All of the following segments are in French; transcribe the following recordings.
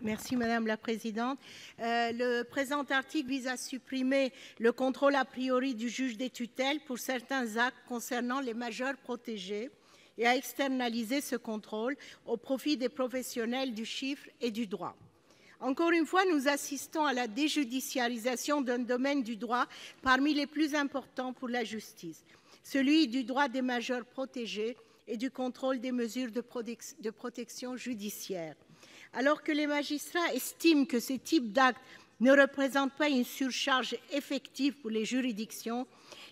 Merci Madame la Présidente. Le présent article vise à supprimer le contrôle a priori du juge des tutelles pour certains actes concernant les majeurs protégés et à externaliser ce contrôle au profit des professionnels du chiffre et du droit. Encore une fois, nous assistons à la déjudiciarisation d'un domaine du droit parmi les plus importants pour la justice, celui du droit des majeurs protégés et du contrôle des mesures de protection judiciaire. Alors que les magistrats estiment que ce type d'actes ne représente pas une surcharge effective pour les juridictions,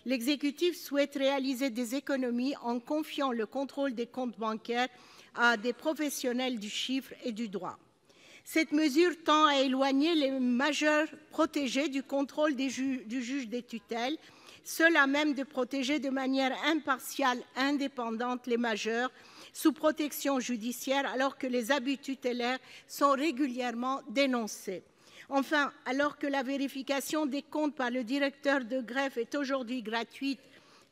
l'exécutif souhaite réaliser des économies en confiant le contrôle des comptes bancaires à des professionnels du chiffre et du droit. Cette mesure tend à éloigner les majeurs protégés du contrôle du juge des tutelles, seul à même de protéger de manière impartiale, indépendante les majeurs sous protection judiciaire, alors que les abus tutélaires sont régulièrement dénoncés. Enfin, alors que la vérification des comptes par le directeur de greffe est aujourd'hui gratuite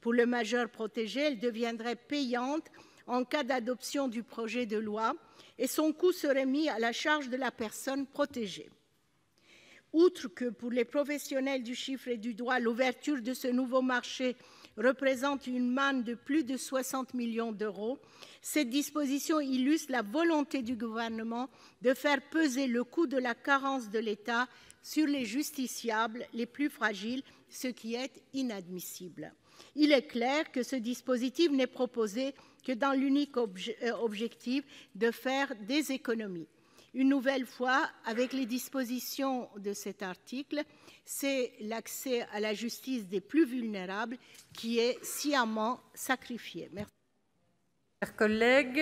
pour le majeur protégé, elle deviendrait payante en cas d'adoption du projet de loi et son coût serait mis à la charge de la personne protégée. Outre que pour les professionnels du chiffre et du droit, l'ouverture de ce nouveau marché représente une manne de plus de 60 millions d'euros, cette disposition illustre la volonté du gouvernement de faire peser le coût de la carence de l'État sur les justiciables les plus fragiles, ce qui est inadmissible. Il est clair que ce dispositif n'est proposé que dans l'unique objectif de faire des économies. Une nouvelle fois, avec les dispositions de cet article, c'est l'accès à la justice des plus vulnérables qui est sciemment sacrifié. Merci. Chers collègues,